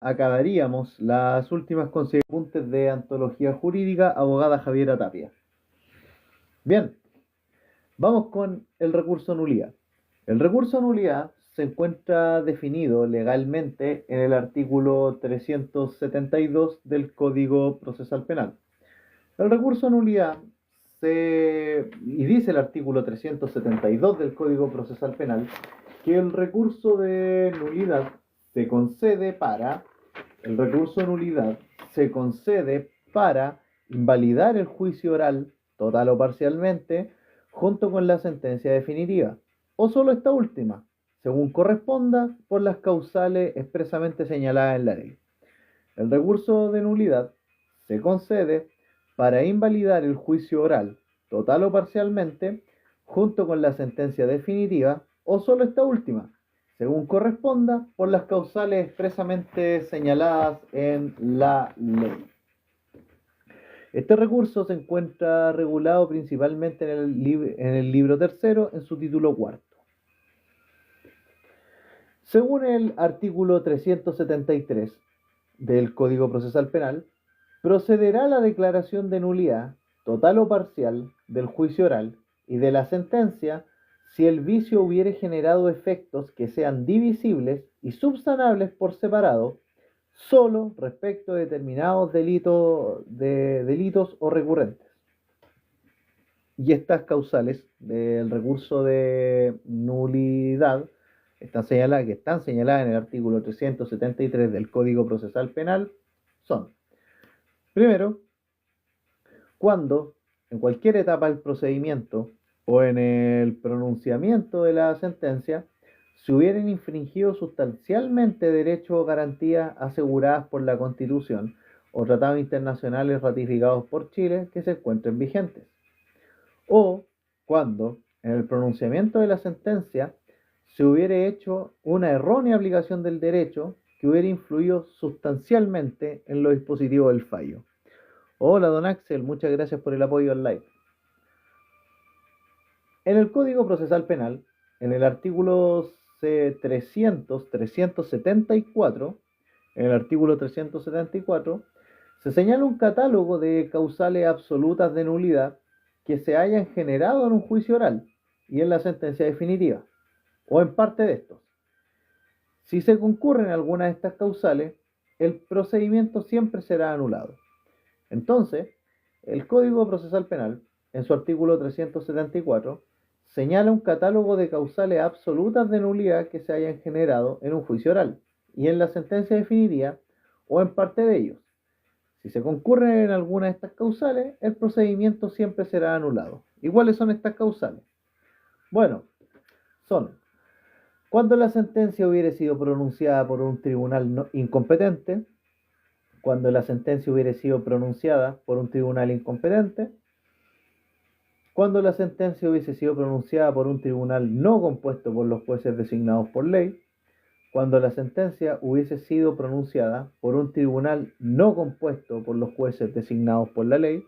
acabaríamos las últimas consideraciones de Antología Jurídica, abogada Javiera Tapia. Bien, vamos con el recurso nulidad. El recurso nulidad se encuentra definido legalmente en el artículo 372 del Código Procesal Penal. El recurso nulidad y dice el artículo 372 del Código Procesal Penal que el recurso de nulidad se concede para el recurso de nulidad se concede para invalidar el juicio oral, total o parcialmente, junto con la sentencia definitiva, o solo esta última, según corresponda, por las causales expresamente señaladas en la ley. El recurso de nulidad se concede para invalidar el juicio oral, total o parcialmente, junto con la sentencia definitiva, o solo esta última, según corresponda, por las causales expresamente señaladas en la ley. Este recurso se encuentra regulado principalmente en el libro tercero, en su título cuarto. Según el artículo 373 del Código Procesal Penal, procederá la declaración de nulidad, total o parcial, del juicio oral y de la sentencia si el vicio hubiere generado efectos que sean divisibles y subsanables por separado, solo respecto de determinados delitos o recurrentes. Y estas causales del recurso de nulidad están señaladas en el artículo 373 del Código Procesal Penal son: primero, cuando en cualquier etapa del procedimiento o en el pronunciamiento de la sentencia se hubieran infringido sustancialmente derechos o garantías aseguradas por la Constitución o tratados internacionales ratificados por Chile que se encuentren vigentes, o cuando en el pronunciamiento de la sentencia se hubiera hecho una errónea aplicación del derecho que hubiera influido sustancialmente en los dispositivos del fallo. Hola, don Axel, muchas gracias por el apoyo al live. En el Código Procesal Penal, en el artículo 374, en el artículo 374, se señala un catálogo de causales absolutas de nulidad que se hayan generado en un juicio oral y en la sentencia definitiva, o en parte de estos. Si se concurren algunas de estas causales, el procedimiento siempre será anulado. Entonces, el Código Procesal Penal, en su artículo 374, señala un catálogo de causales absolutas de nulidad que se hayan generado en un juicio oral y en la sentencia definitiva o en parte de ellos. Si se concurren en alguna de estas causales, el procedimiento siempre será anulado. ¿Y cuáles son estas causales? Bueno, son: cuando la sentencia hubiere sido pronunciada por un tribunal incompetente, cuando la sentencia hubiere sido pronunciada por un tribunal incompetente, cuando la sentencia hubiese sido pronunciada por un tribunal no compuesto por los jueces designados por ley, cuando la sentencia hubiese sido pronunciada por un tribunal no compuesto por los jueces designados por la ley,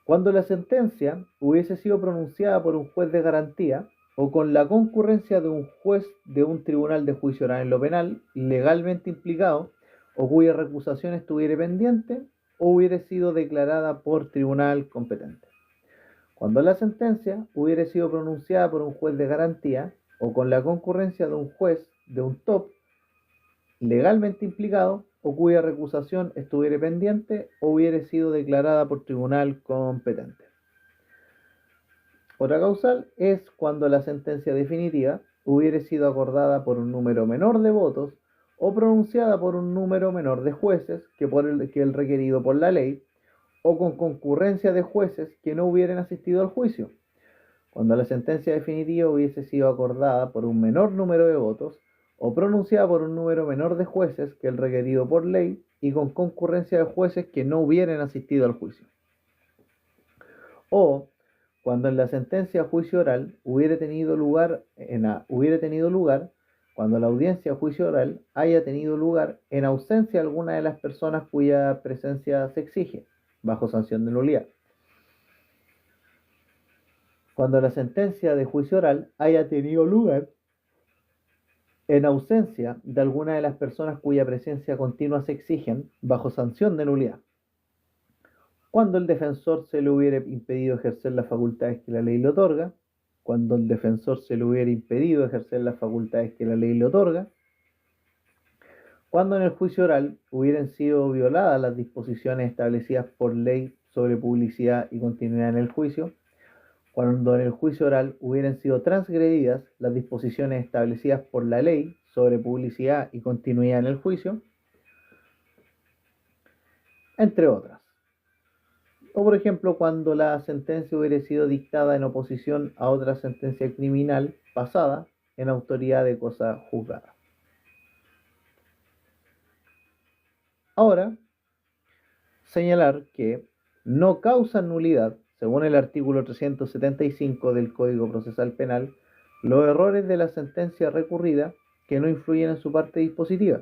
cuando la sentencia hubiese sido pronunciada por un juez de garantía o con la concurrencia de un juez de un tribunal de juicio oral en lo penal legalmente implicado o cuya recusación estuviera pendiente o hubiera sido declarada por tribunal competente. Cuando la sentencia hubiera sido pronunciada por un juez de garantía o con la concurrencia de un juez de un TOP legalmente implicado o cuya recusación estuviera pendiente o hubiera sido declarada por tribunal competente. Otra causal es cuando la sentencia definitiva hubiera sido acordada por un número menor de votos o pronunciada por un número menor de jueces que el requerido por la ley, o con concurrencia de jueces que no hubieran asistido al juicio. Cuando la sentencia definitiva hubiese sido acordada por un menor número de votos o pronunciada por un número menor de jueces que el requerido por ley y con concurrencia de jueces que no hubieran asistido al juicio. O cuando en la sentencia a juicio oral hubiera tenido lugar, cuando la audiencia a juicio oral haya tenido lugar en ausencia de alguna de las personas cuya presencia se exige, bajo sanción de nulidad. Cuando la sentencia de juicio oral haya tenido lugar En ausencia de alguna de las personas cuya presencia continua se exigen bajo sanción de nulidad. Cuando el defensor se le hubiere impedido ejercer las facultades que la ley le otorga, cuando el defensor se le hubiera impedido ejercer las facultades que la ley le otorga, cuando en el juicio oral hubieran sido violadas las disposiciones establecidas por ley sobre publicidad y continuidad en el juicio, cuando en el juicio oral hubieran sido transgredidas las disposiciones establecidas por la ley sobre publicidad y continuidad en el juicio, entre otras. O por ejemplo, cuando la sentencia hubiera sido dictada en oposición a otra sentencia criminal pasada en autoridad de cosa juzgada. Ahora, señalar que no causan nulidad, según el artículo 375 del Código Procesal Penal, los errores de la sentencia recurrida que no influyen en su parte dispositiva.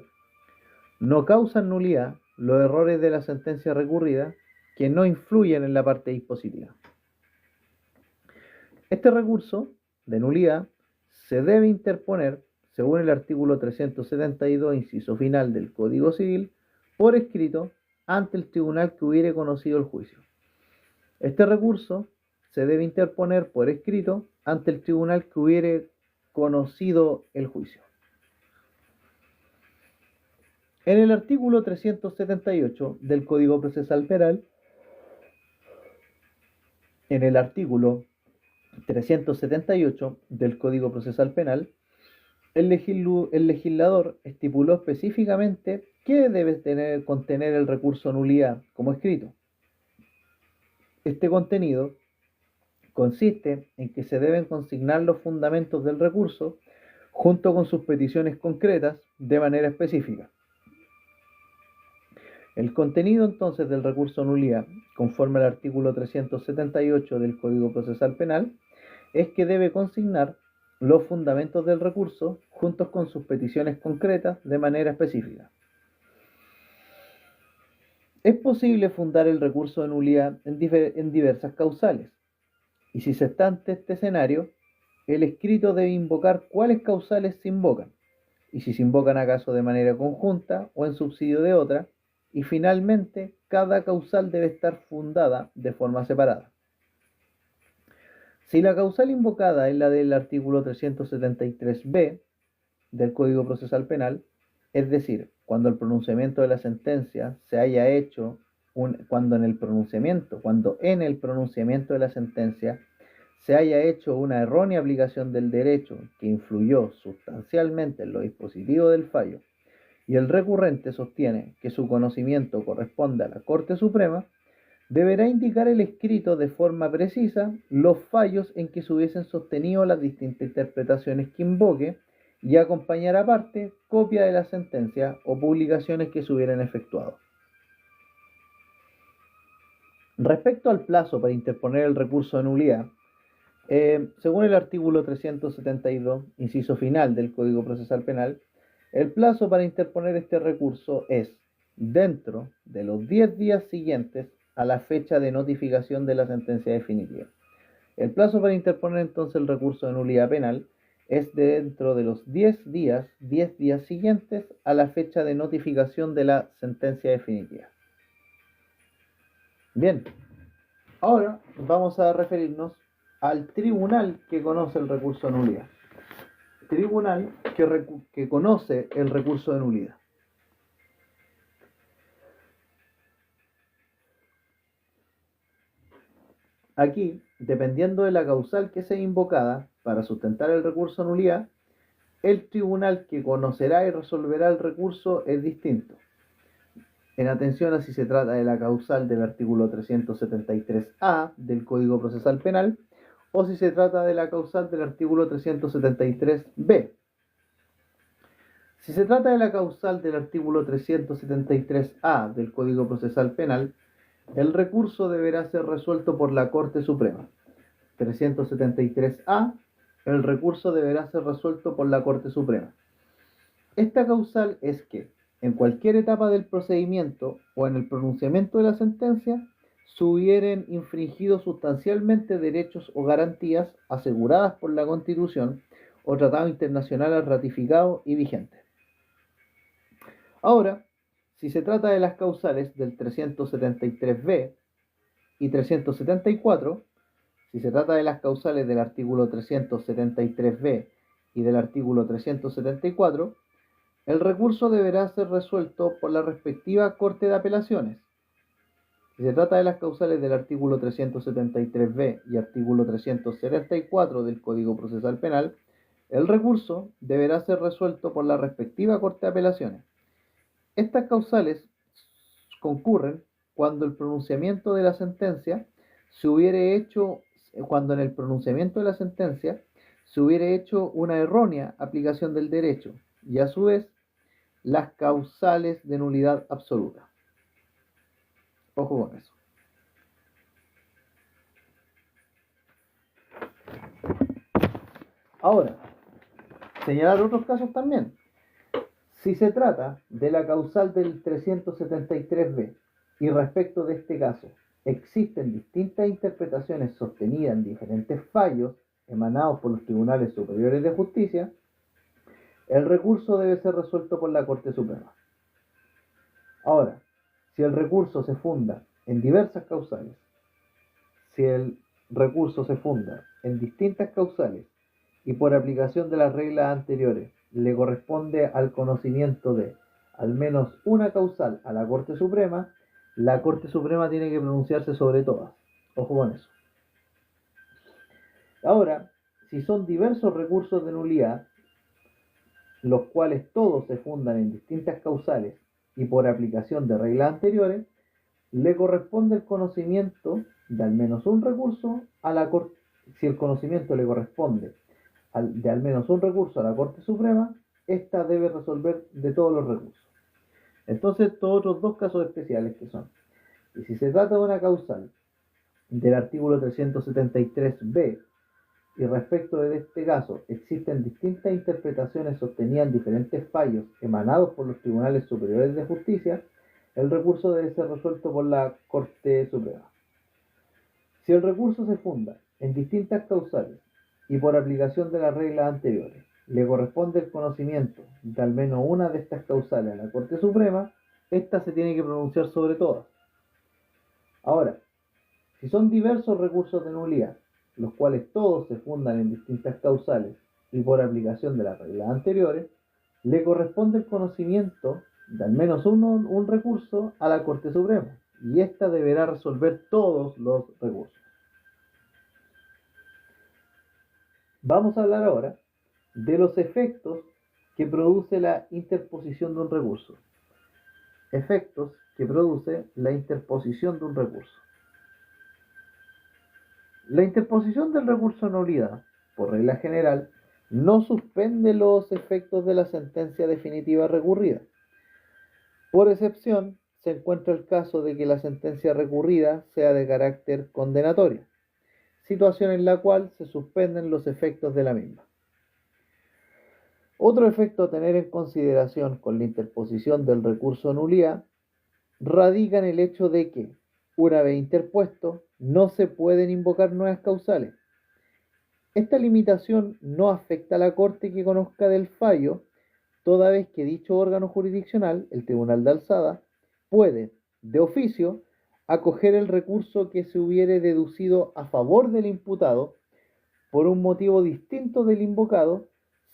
No causan nulidad los errores de la sentencia recurrida que no influyen en la parte dispositiva. Este recurso de nulidad se debe interponer, según el artículo 372, inciso final del Código Civil, por escrito ante el tribunal que hubiere conocido el juicio. Este recurso se debe interponer por escrito ante el tribunal que hubiere conocido el juicio. En el artículo 378 del Código Procesal Penal, en el artículo 378 del Código Procesal Penal, el legislador estipuló específicamente qué debe contener el recurso nulidad como escrito. Este contenido consiste en que se deben consignar los fundamentos del recurso junto con sus peticiones concretas de manera específica. El contenido entonces del recurso nulidad, conforme al artículo 378 del Código Procesal Penal, es que debe consignar los fundamentos del recurso juntos con sus peticiones concretas de manera específica. Es posible fundar el recurso de nulidad en diversas causales, y si se está ante este escenario, el escrito debe invocar cuáles causales se invocan, y si se invocan acaso de manera conjunta o en subsidio de otra, y finalmente cada causal debe estar fundada de forma separada. Si la causal invocada es la del artículo 373b del Código Procesal Penal, es decir, cuando el pronunciamiento de la sentencia se haya hecho, cuando en el pronunciamiento de la sentencia se haya hecho una errónea aplicación del derecho que influyó sustancialmente en lo dispositivo del fallo, y el recurrente sostiene que su conocimiento corresponde a la Corte Suprema, deberá indicar el escrito de forma precisa los fallos en que se hubiesen sostenido las distintas interpretaciones que invoque y acompañar aparte copia de la sentencia o publicaciones que se hubieran efectuado. Respecto al plazo para interponer el recurso de nulidad, según el artículo 372, inciso final del Código Procesal Penal, el plazo para interponer este recurso es dentro de los 10 días siguientes a la fecha de notificación de la sentencia definitiva. El plazo para interponer entonces el recurso de nulidad penal es dentro de los 10 días siguientes a la fecha de notificación de la sentencia definitiva. Bien, ahora vamos a referirnos al tribunal que conoce el recurso de nulidad. Tribunal que conoce el recurso de nulidad. Aquí, dependiendo de la causal que sea invocada para sustentar el recurso de nulidad, el tribunal que conocerá y resolverá el recurso es distinto. En atención a si se trata de la causal del artículo 373A del Código Procesal Penal o si se trata de la causal del artículo 373B. Si se trata de la causal del artículo 373A del Código Procesal Penal, el recurso deberá ser resuelto por la Corte Suprema. 373A, el recurso deberá ser resuelto por la Corte Suprema. Esta causal es que, en cualquier etapa del procedimiento o en el pronunciamiento de la sentencia, se hubieran infringido sustancialmente derechos o garantías aseguradas por la Constitución o tratados internacionales ratificados y vigentes. Ahora, si se trata de las causales del 373b y 374, si se trata de las causales del artículo 373b y del artículo 374, el recurso deberá ser resuelto por la respectiva Corte de Apelaciones. Si se trata de las causales del artículo 373b y artículo 374 del Código Procesal Penal, el recurso deberá ser resuelto por la respectiva Corte de Apelaciones. Estas causales concurren cuando el pronunciamiento de la sentencia se hubiere hecho, cuando en el pronunciamiento de la sentencia se hubiere hecho una errónea aplicación del derecho y a su vez las causales de nulidad absoluta. Ojo con eso. Ahora, señalar otros casos también. Si se trata de la causal del 373b y respecto de este caso existen distintas interpretaciones sostenidas en diferentes fallos emanados por los tribunales superiores de justicia, el recurso debe ser resuelto por la Corte Suprema. Ahora, si el recurso se funda en diversas causales, si el recurso se funda en distintas causales y por aplicación de las reglas anteriores le corresponde al conocimiento de al menos una causal a la Corte Suprema, la Corte Suprema tiene que pronunciarse sobre todas. Ojo con eso. Ahora, si son diversos recursos de nulidad, los cuales todos se fundan en distintas causales y por aplicación de reglas anteriores, le corresponde el conocimiento de al menos un recurso a la Corte. Si el conocimiento le corresponde de al menos un recurso a la Corte Suprema, ésta debe resolver de todos los recursos. Entonces, estos otros dos casos especiales que son, y si se trata de una causal del artículo 373b, y respecto de este caso existen distintas interpretaciones sostenidas en diferentes fallos emanados por los tribunales superiores de justicia, el recurso debe ser resuelto por la Corte Suprema. Si el recurso se funda en distintas causales y por aplicación de las reglas anteriores, le corresponde el conocimiento de al menos una de estas causales a la Corte Suprema, ésta se tiene que pronunciar sobre todas. Ahora, si son diversos recursos de nulidad, los cuales todos se fundan en distintas causales y por aplicación de las reglas anteriores, le corresponde el conocimiento de al menos un recurso a la Corte Suprema, y ésta deberá resolver todos los recursos. Vamos a hablar ahora de los efectos que produce la interposición de un recurso. Efectos que produce la interposición de un recurso. La interposición del recurso de nulidad, por regla general, no suspende los efectos de la sentencia definitiva recurrida. Por excepción, se encuentra el caso de que la sentencia recurrida sea de carácter condenatorio, situación en la cual se suspenden los efectos de la misma. Otro efecto a tener en consideración con la interposición del recurso de nulidad radica en el hecho de que, una vez interpuesto, no se pueden invocar nuevas causales. Esta limitación no afecta a la Corte que conozca del fallo, toda vez que dicho órgano jurisdiccional, el Tribunal de Alzada, puede, de oficio, acoger el recurso que se hubiere deducido a favor del imputado por un motivo distinto del invocado,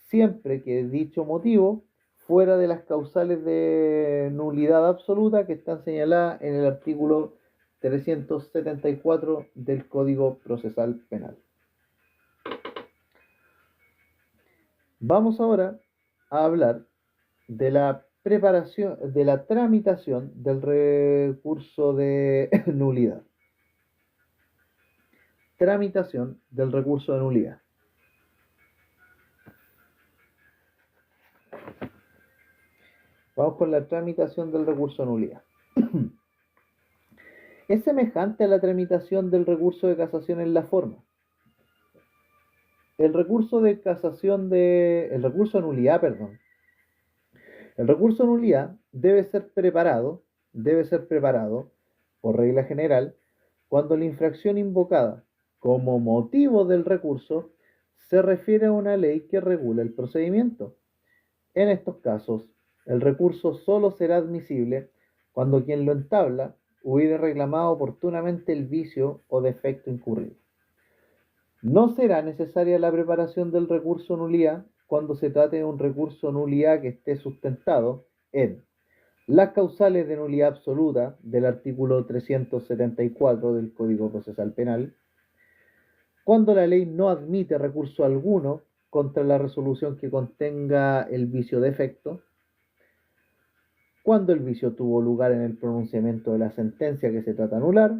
siempre que dicho motivo fuera de las causales de nulidad absoluta que están señaladas en el artículo 374 del Código Procesal Penal. Vamos ahora a hablar de la preparación, de la tramitación del recurso de nulidad. Tramitación del recurso de nulidad. Vamos con la tramitación del recurso de nulidad. Es semejante a la tramitación del recurso de casación en la forma. El recurso de nulidad, El recurso de nulidad debe ser preparado por regla general cuando la infracción invocada como motivo del recurso se refiere a una ley que regula el procedimiento. En estos casos, el recurso solo será admisible cuando quien lo entabla hubiere reclamado oportunamente el vicio o defecto incurrido. No será necesaria la preparación del recurso nulidad cuando se trate de un recurso nulidad que esté sustentado en las causales de nulidad absoluta del artículo 374 del Código Procesal Penal, cuando la ley no admite recurso alguno contra la resolución que contenga el vicio defecto, cuando el vicio tuvo lugar en el pronunciamiento de la sentencia que se trata de anular,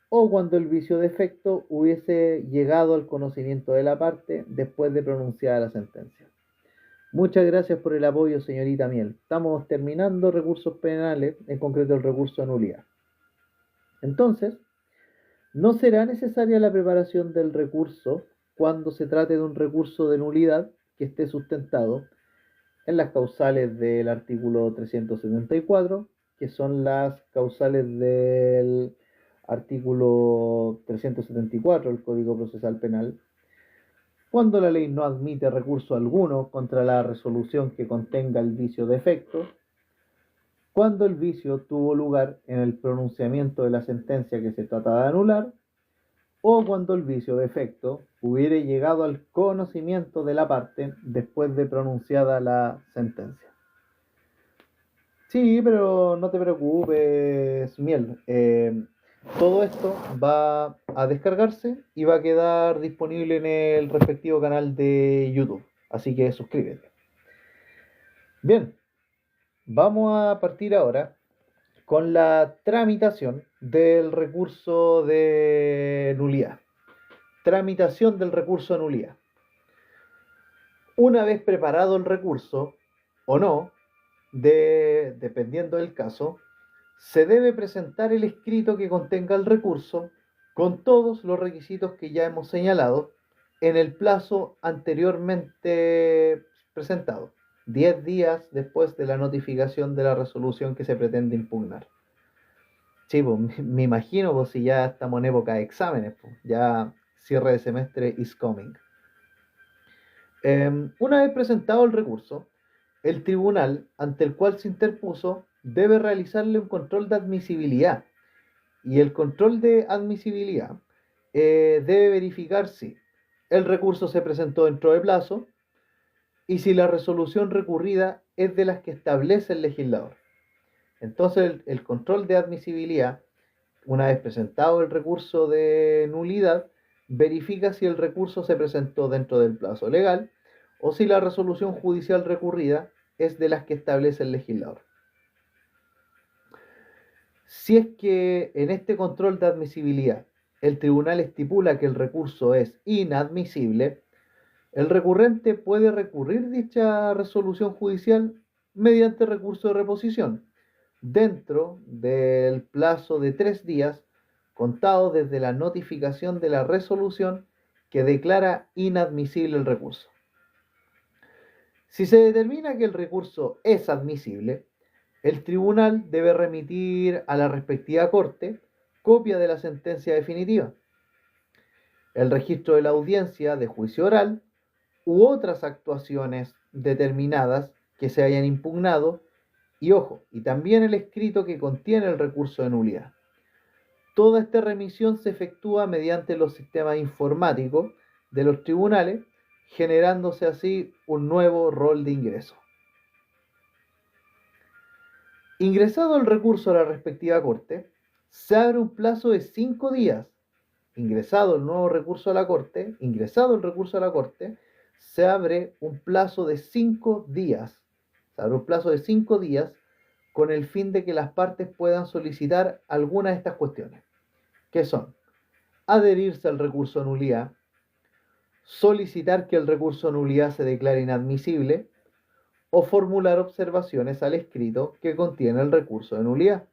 o cuando el vicio defecto hubiese llegado al conocimiento de la parte después de pronunciada la sentencia. Muchas gracias por el apoyo, señorita Miel. Estamos terminando recursos penales, en concreto el recurso de nulidad. Entonces, no será necesaria la preparación del recurso cuando se trate de un recurso de nulidad que esté sustentado en las causales del artículo 374, que son las causales del artículo 374 del Código Procesal Penal, cuando la ley no admite recurso alguno contra la resolución que contenga el vicio defecto, cuando el vicio tuvo lugar en el pronunciamiento de la sentencia que se trata de anular, o cuando el vicio defecto hubiere llegado al conocimiento de la parte después de pronunciada la sentencia. Sí, pero no te preocupes, Miel. Todo esto va a descargarse y va a quedar disponible en el respectivo canal de YouTube. Así que suscríbete. Bien, vamos a partir ahora con la tramitación del recurso de nulidad. Tramitación del recurso de nulidad. Una vez preparado el recurso, o no, dependiendo del caso, se debe presentar el escrito que contenga el recurso con todos los requisitos que ya hemos señalado en el plazo anteriormente presentado, 10 días después de la notificación de la resolución que se pretende impugnar. Sí, pues, me imagino, pues si ya estamos en época de exámenes, pues, ya cierre de semestre is coming. Una vez presentado el recurso, el tribunal ante el cual se interpuso debe realizarle un control de admisibilidad. Y el control de admisibilidad debe verificar si el recurso se presentó dentro de plazo y si la resolución recurrida es de las que establece el legislador. Entonces el control de admisibilidad, una vez presentado el recurso de nulidad, verifica si el recurso se presentó dentro del plazo legal o si la resolución judicial recurrida es de las que establece el legislador. Si es que en este control de admisibilidad el tribunal estipula que el recurso es inadmisible, el recurrente puede recurrir dicha resolución judicial mediante recurso de reposición, dentro del plazo de 3 días contado desde la notificación de la resolución que declara inadmisible el recurso. Si se determina que el recurso es admisible, el tribunal debe remitir a la respectiva corte copia de la sentencia definitiva, el registro de la audiencia de juicio oral u otras actuaciones determinadas que se hayan impugnado y, ojo, y también el escrito que contiene el recurso de nulidad. Toda esta remisión se efectúa mediante los sistemas informáticos de los tribunales, generándose así un nuevo rol de ingreso. Ingresado el recurso a la respectiva corte, se abre un plazo de 5 días. Ingresado el recurso a la corte, se abre un plazo de 5 días. Se abre un plazo de 5 días con el fin de que las partes puedan solicitar alguna de estas cuestiones, que son adherirse al recurso de nulidad, solicitar que el recurso de nulidad se declare inadmisible o formular observaciones al escrito que contiene el recurso de nulidad.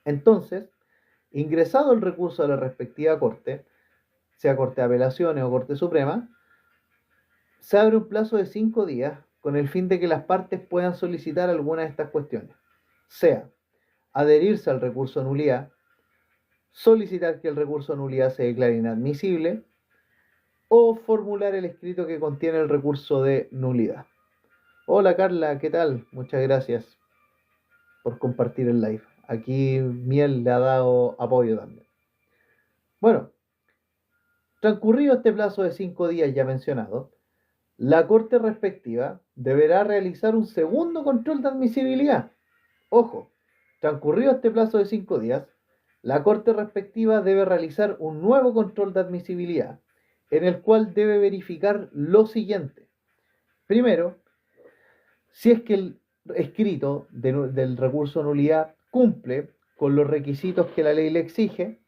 Entonces, ingresado el recurso a la respectiva corte, sea Corte de Apelaciones o Corte Suprema, se abre un plazo de 5 días con el fin de que las partes puedan solicitar alguna de estas cuestiones, sea adherirse al recurso de nulidad, solicitar que el recurso de nulidad se declare inadmisible o formular el escrito que contiene el recurso de nulidad. Hola Carla, ¿qué tal? Muchas gracias por compartir el live. Aquí Miel le ha dado apoyo también. Bueno, transcurrido este plazo de 5 días ya mencionado, la Corte respectiva deberá realizar un segundo control de admisibilidad. Ojo, transcurrido este plazo de 5 días, la Corte respectiva debe realizar un nuevo control de admisibilidad, en el cual debe verificar lo siguiente. Primero, si es que el escrito del recurso de nulidad cumple con los requisitos que la ley le exige,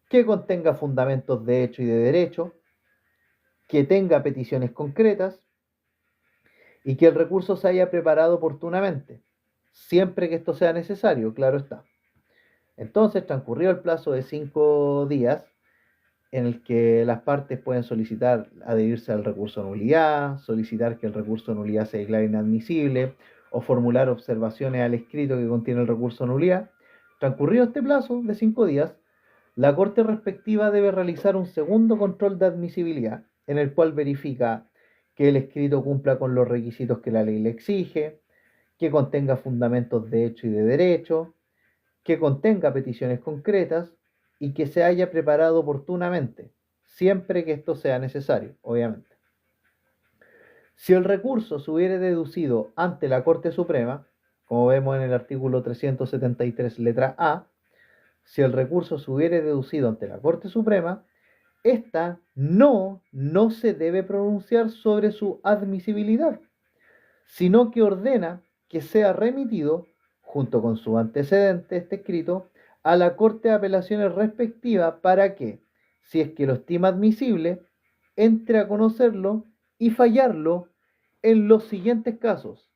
que contenga fundamentos de hecho y de derecho, que tenga peticiones concretas y que el recurso se haya preparado oportunamente, siempre que esto sea necesario, claro está. Entonces, transcurrió el plazo de 5 días en el que las partes pueden solicitar adherirse al recurso de nulidad, solicitar que el recurso de nulidad se declare inadmisible o formular observaciones al escrito que contiene el recurso de nulidad. Transcurrido este plazo de 5 días, la Corte respectiva debe realizar un segundo control de admisibilidad, en el cual verifica que el escrito cumpla con los requisitos que la ley le exige, que contenga fundamentos de hecho y de derecho, que contenga peticiones concretas y que se haya preparado oportunamente, siempre que esto sea necesario, obviamente. Si el recurso se hubiere deducido ante la Corte Suprema, como vemos en el artículo 373, letra A, si el recurso se hubiere deducido ante la Corte Suprema, esta no se debe pronunciar sobre su admisibilidad, sino que ordena que sea remitido, junto con su antecedente, este escrito, a la Corte de Apelaciones respectiva para que, si es que lo estima admisible, entre a conocerlo y fallarlo en los siguientes casos.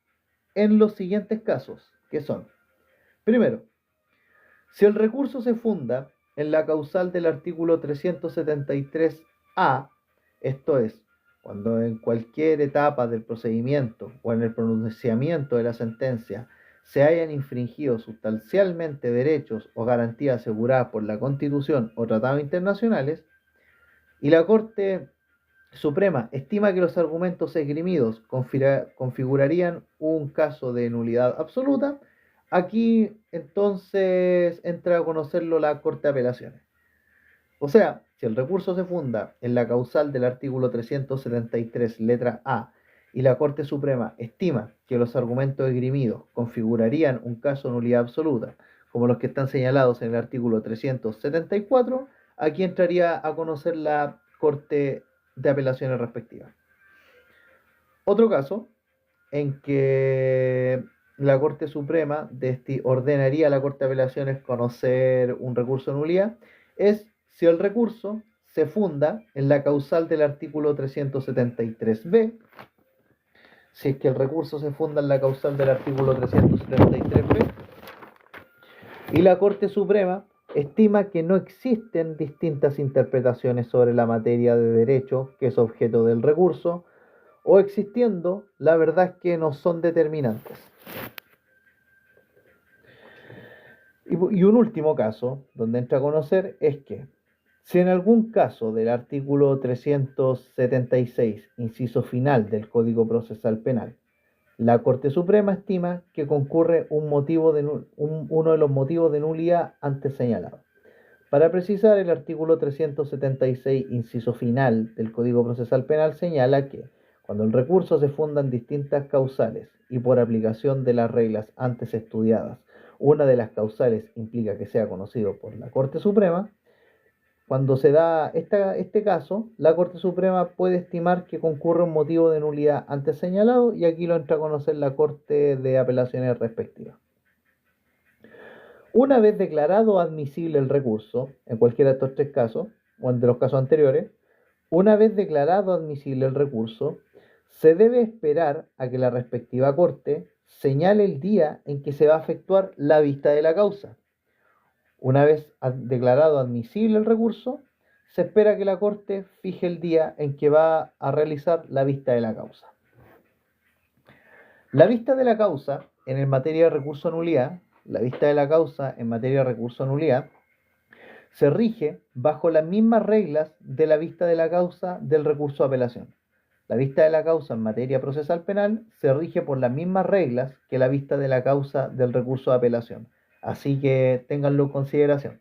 Que son, primero, si el recurso se funda en la causal del artículo 373A, esto es, cuando en cualquier etapa del procedimiento o en el pronunciamiento de la sentencia se hayan infringido sustancialmente derechos o garantías aseguradas por la Constitución o tratados internacionales, y la Corte Suprema estima que los argumentos esgrimidos configurarían un caso de nulidad absoluta, aquí entonces entra a conocerlo la Corte de Apelaciones. O sea, si el recurso se funda en la causal del artículo 373, letra A, y la Corte Suprema estima que los argumentos esgrimidos configurarían un caso de nulidad absoluta, como los que están señalados en el artículo 374, aquí entraría a conocer la Corte de Apelaciones respectiva. Otro caso en que la Corte Suprema ordenaría a la Corte de Apelaciones conocer un recurso de nulidad es si el recurso se funda en la causal del artículo 373b, si es que el recurso se funda en la causal del artículo 373b, y la Corte Suprema estima que no existen distintas interpretaciones sobre la materia de derecho que es objeto del recurso, o existiendo, la verdad es que no son determinantes. Y un último caso, donde entra a conocer, es que si en algún caso del artículo 376, inciso final del Código Procesal Penal, la Corte Suprema estima que concurre uno de los motivos de nulidad antes señalados. Para precisar, el artículo 376, inciso final del Código Procesal Penal señala que cuando el recurso se funda en distintas causales y por aplicación de las reglas antes estudiadas, una de las causales implica que sea conocido por la Corte Suprema, cuando se da este caso, la Corte Suprema puede estimar que concurre un motivo de nulidad antes señalado, y aquí lo entra a conocer la Corte de Apelaciones respectiva. Una vez declarado admisible el recurso, en cualquiera de estos tres casos, o en de los casos anteriores, una vez declarado admisible el recurso, se debe esperar a que la respectiva Corte señale el día en que se va a efectuar la vista de la causa. Una vez declarado admisible el recurso, se espera que la Corte fije el día en que va a realizar la vista de la causa. La vista de la causa en materia de recurso de nulidad, se rige bajo las mismas reglas de la vista de la causa del recurso de apelación. La vista de la causa en materia procesal penal se rige por las mismas reglas que la vista de la causa del recurso de apelación. Así que ténganlo en consideración.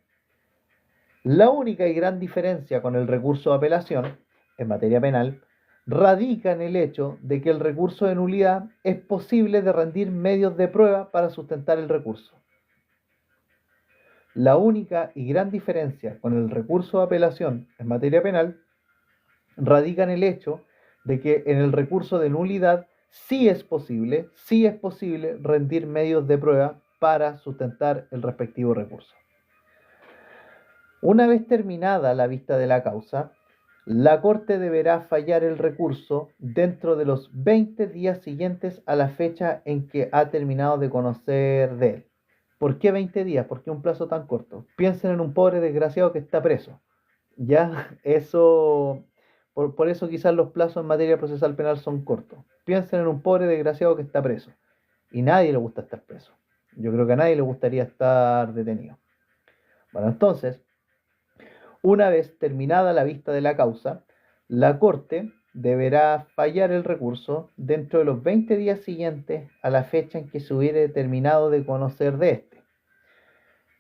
La única y gran diferencia con el recurso de apelación en materia penal radica en el hecho de que el recurso de nulidad es posible de rendir medios de prueba para sustentar el recurso. La única y gran diferencia con el recurso de apelación en materia penal radica en el hecho de que en el recurso de nulidad sí es posible rendir medios de prueba para sustentar el respectivo recurso. Una vez terminada la vista de la causa, la Corte deberá fallar el recurso dentro de los 20 días siguientes a la fecha en que ha terminado de conocer de él. ¿Por qué 20 días? ¿Por qué un plazo tan corto? Piensen en un pobre desgraciado que está preso. Ya, eso, por eso quizás los plazos en materia procesal penal son cortos. Piensen en un pobre desgraciado que está preso. Y nadie le gusta estar preso. Yo creo que a nadie le gustaría estar detenido. Bueno, entonces, una vez terminada la vista de la causa, la Corte deberá fallar el recurso dentro de los 20 días siguientes a la fecha en que se hubiere terminado de conocer de este.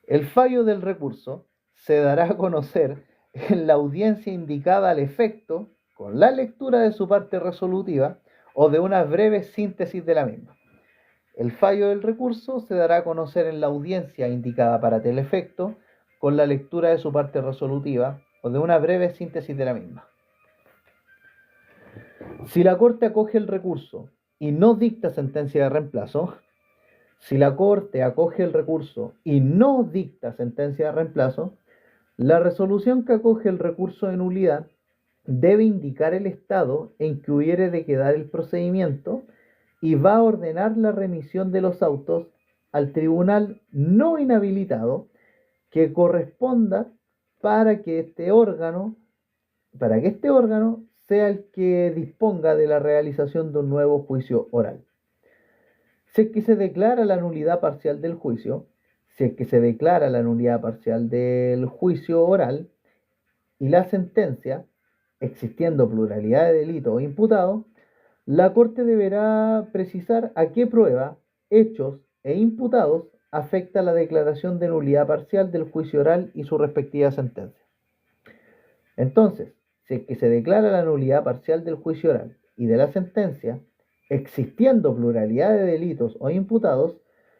El fallo del recurso se dará a conocer en la audiencia indicada al efecto, con la lectura de su parte resolutiva o de una breve síntesis de la misma. El fallo del recurso se dará a conocer en la audiencia indicada para tal efecto, con la lectura de su parte resolutiva o de una breve síntesis de la misma. Si la Corte acoge el recurso y no dicta sentencia de reemplazo, la resolución que acoge el recurso de nulidad debe indicar el estado en que hubiere de quedar el procedimiento y va a ordenar la remisión de los autos al tribunal no inhabilitado que corresponda para que este órgano sea el que disponga de la realización de un nuevo juicio oral. Si es que se declara la nulidad parcial del juicio oral y la sentencia, existiendo pluralidad de delitos o imputados, la Corte deberá precisar a qué prueba, hechos e imputados afecta la declaración de nulidad parcial del juicio oral y su respectiva sentencia. Entonces, si es que se declara la nulidad parcial del juicio oral y de la sentencia, existiendo pluralidad de delitos o imputados,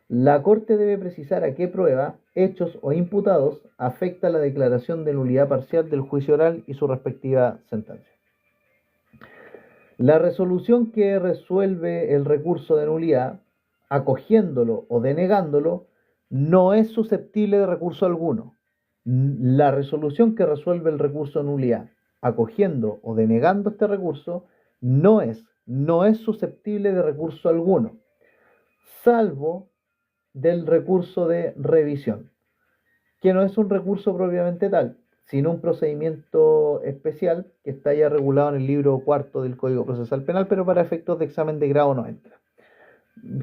la Corte debe precisar a qué prueba, hechos o imputados afecta la declaración de nulidad parcial del juicio oral y su respectiva sentencia. La resolución que resuelve el recurso de nulidad, acogiéndolo o denegándolo, no es susceptible de recurso alguno. La resolución que resuelve el recurso de nulidad, acogiendo o denegando este recurso, no es susceptible de recurso alguno, salvo del recurso de revisión, que no es un recurso propiamente tal, sino un procedimiento especial que está ya regulado en el libro cuarto del Código Procesal Penal, pero para efectos de examen de grado no entra.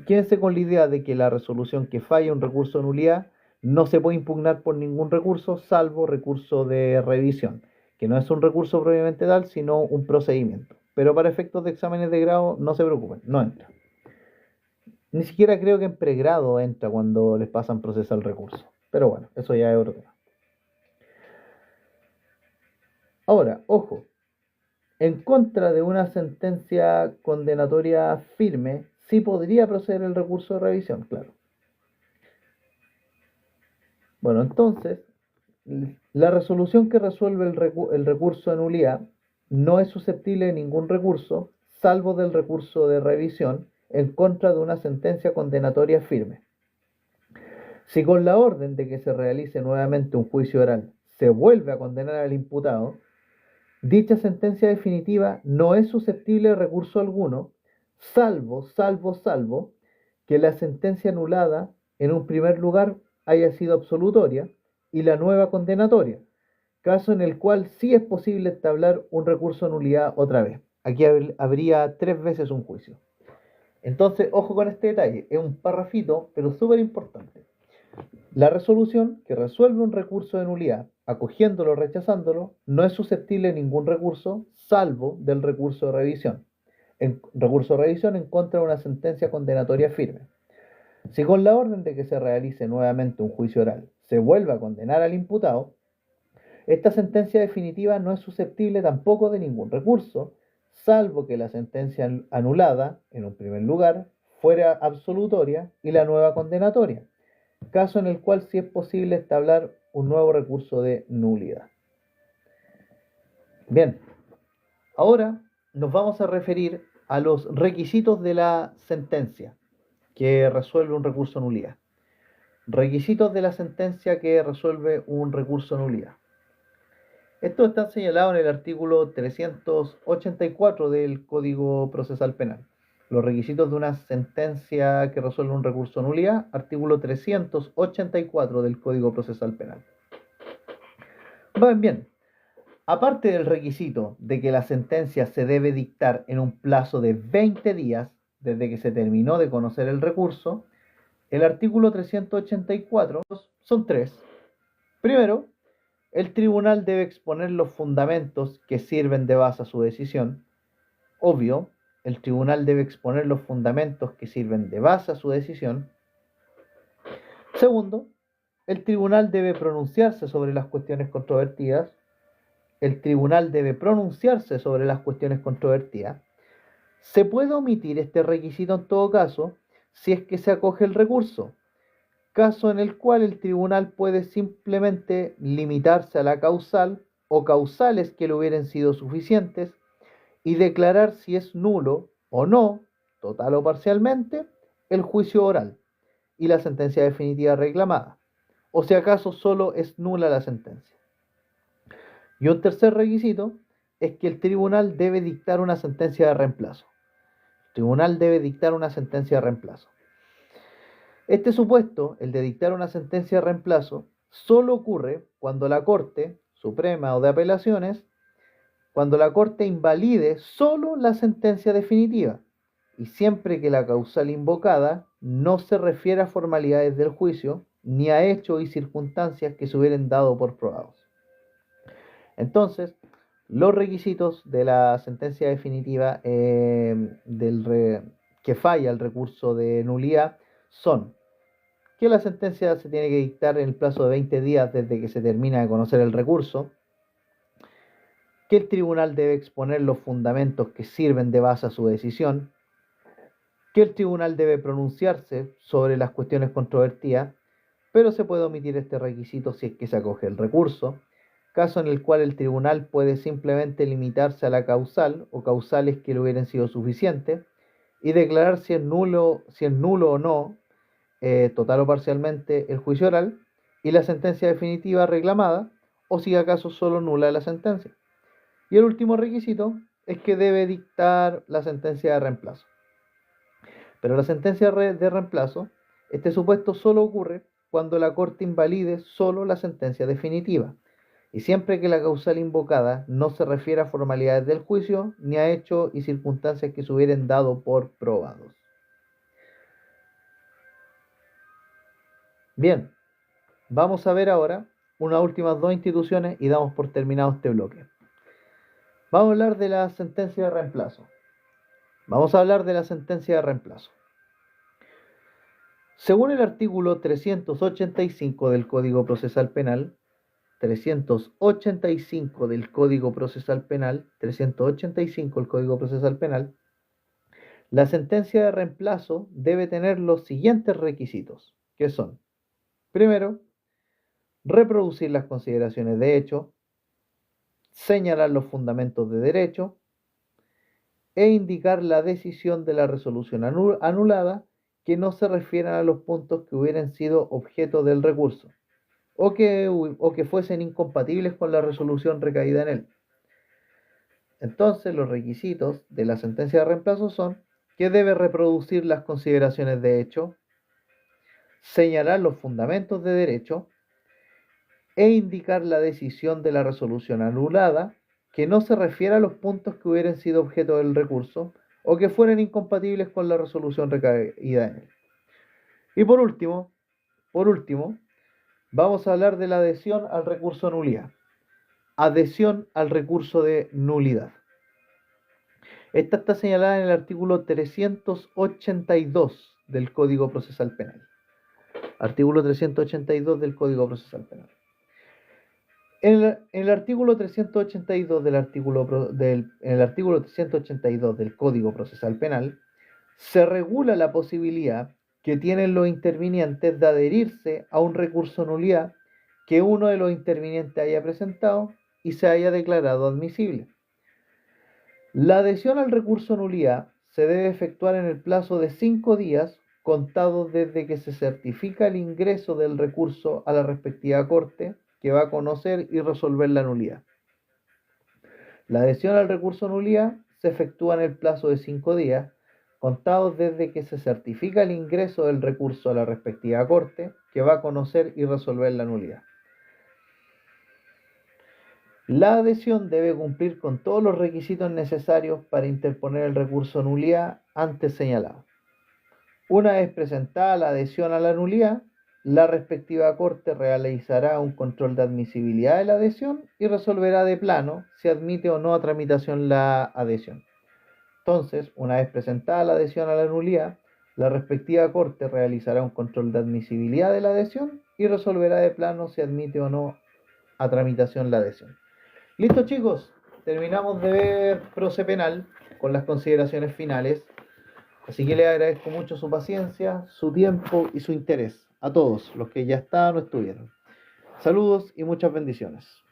Quédense con la idea de que la resolución que falla un recurso de nulidad no se puede impugnar por ningún recurso, salvo recurso de revisión, que no es un recurso propiamente tal, sino un procedimiento. Pero para efectos de exámenes de grado no se preocupen, no entra. Ni siquiera creo que en pregrado entra cuando les pasan procesal recurso. Pero bueno, eso ya es otro tema. Ahora, ojo, en contra de una sentencia condenatoria firme, sí podría proceder el recurso de revisión, claro. Bueno, entonces, la resolución que resuelve el recurso de nulidad no es susceptible de ningún recurso, salvo del recurso de revisión en contra de una sentencia condenatoria firme. Si con la orden de que se realice nuevamente un juicio oral se vuelve a condenar al imputado, dicha sentencia definitiva no es susceptible de recurso alguno, salvo que la sentencia anulada en un primer lugar haya sido absolutoria y la nueva condenatoria, caso en el cual sí es posible establecer un recurso de nulidad otra vez. Aquí habría 3 veces un juicio. Entonces, ojo con este detalle, es un parrafito, pero súper importante. La resolución que resuelve un recurso de nulidad, acogiéndolo o rechazándolo, no es susceptible de ningún recurso, salvo del recurso de revisión. En recurso de revisión en contra de una sentencia condenatoria firme. Si con la orden de que se realice nuevamente un juicio oral se vuelve a condenar al imputado, esta sentencia definitiva no es susceptible tampoco de ningún recurso, salvo que la sentencia anulada, en un primer lugar, fuera absolutoria y la nueva condenatoria, caso en el cual sí es posible establecer un nuevo recurso de nulidad. Bien, ahora nos vamos a referir a los requisitos de la sentencia que resuelve un recurso de nulidad. Requisitos de la sentencia que resuelve un recurso de nulidad. Estos están señalados en el artículo 384 del Código Procesal Penal. Los requisitos de una sentencia que resuelve un recurso de nulidad, artículo 384 del Código Procesal Penal. Bien, aparte del requisito de que la sentencia se debe dictar en un plazo de 20 días desde que se terminó de conocer el recurso, el artículo 384 son tres. Primero, el tribunal debe exponer los fundamentos que sirven de base a su decisión. Obvio, el tribunal debe exponer los fundamentos que sirven de base a su decisión. Segundo, el tribunal debe pronunciarse sobre las cuestiones controvertidas. El tribunal debe pronunciarse sobre las cuestiones controvertidas. Se puede omitir este requisito en todo caso si es que se acoge el recurso, caso en el cual el tribunal puede simplemente limitarse a la causal o causales que le hubieran sido suficientes y declarar si es nulo o no, total o parcialmente, el juicio oral y la sentencia definitiva reclamada, o si acaso solo es nula la sentencia. Y un tercer requisito es que el tribunal debe dictar una sentencia de reemplazo. El tribunal debe dictar una sentencia de reemplazo. Este supuesto, el de dictar una sentencia de reemplazo, solo ocurre cuando la Corte Suprema o de Apelaciones, cuando la Corte invalide solo la sentencia definitiva y siempre que la causal invocada no se refiere a formalidades del juicio ni a hechos y circunstancias que se hubieran dado por probados. Entonces, los requisitos de la sentencia definitiva que falla el recurso de nulidad son que la sentencia se tiene que dictar en el plazo de 20 días desde que se termina de conocer el recurso, que el tribunal debe exponer los fundamentos que sirven de base a su decisión, que el tribunal debe pronunciarse sobre las cuestiones controvertidas, pero se puede omitir este requisito si es que se acoge el recurso, caso en el cual el tribunal puede simplemente limitarse a la causal o causales que le hubieran sido suficientes y declarar si es nulo o no, total o parcialmente, el juicio oral y la sentencia definitiva reclamada, o si acaso solo nula la sentencia. Y el último requisito es que debe dictar la sentencia de reemplazo. Pero la sentencia de reemplazo, este supuesto solo ocurre cuando la Corte invalide solo la sentencia definitiva, y siempre que la causal invocada no se refiere a formalidades del juicio ni a hechos y circunstancias que se hubieran dado por probados. Bien, vamos a ver ahora unas últimas dos instituciones y damos por terminado este bloque. Vamos a hablar de la sentencia de reemplazo. Según el artículo 385 del Código Procesal Penal, 385 del Código Procesal Penal, 385 del Código Procesal Penal, la sentencia de reemplazo debe tener los siguientes requisitos, que son: primero, reproducir las consideraciones de hecho, señalar los fundamentos de derecho e indicar la decisión de la resolución anulada que no se refieran a los puntos que hubieran sido objeto del recurso o que fuesen incompatibles con la resolución recaída en él. Entonces, los requisitos de la sentencia de reemplazo son que debe reproducir las consideraciones de hecho, señalar los fundamentos de derecho e indicar la decisión de la resolución anulada que no se refiere a los puntos que hubieran sido objeto del recurso o que fueran incompatibles con la resolución recaída en él. Y por último, por último, vamos a hablar de la adhesión al recurso de nulidad. Adhesión al recurso de nulidad. Esta está señalada en el artículo 382 del Código Procesal Penal. Artículo 382 del Código Procesal Penal. En el artículo 382 en el artículo 382 del Código Procesal Penal se regula la posibilidad que tienen los intervinientes de adherirse a un recurso de nulidad que uno de los intervinientes haya presentado y se haya declarado admisible. La adhesión al recurso de nulidad se debe efectuar en el plazo de 5 días contados desde que se certifica el ingreso del recurso a la respectiva corte, que va a conocer y resolver la nulidad. La adhesión al recurso de nulidad se efectúa en el plazo de 5 días, contados desde que se certifica el ingreso del recurso a la respectiva corte, que va a conocer y resolver la nulidad. La adhesión debe cumplir con todos los requisitos necesarios para interponer el recurso de nulidad antes señalado. Una vez presentada la adhesión a la nulidad, la respectiva corte realizará un control de admisibilidad de la adhesión y resolverá de plano si admite o no a tramitación la adhesión. Entonces, una vez presentada la adhesión a la nulidad, la respectiva corte realizará un control de admisibilidad de la adhesión y resolverá de plano si admite o no a tramitación la adhesión. Listo, chicos, terminamos de ver proce penal con las consideraciones finales. Así que les agradezco mucho su paciencia, su tiempo y su interés a todos los que ya estaban o estuvieron. Saludos y muchas bendiciones.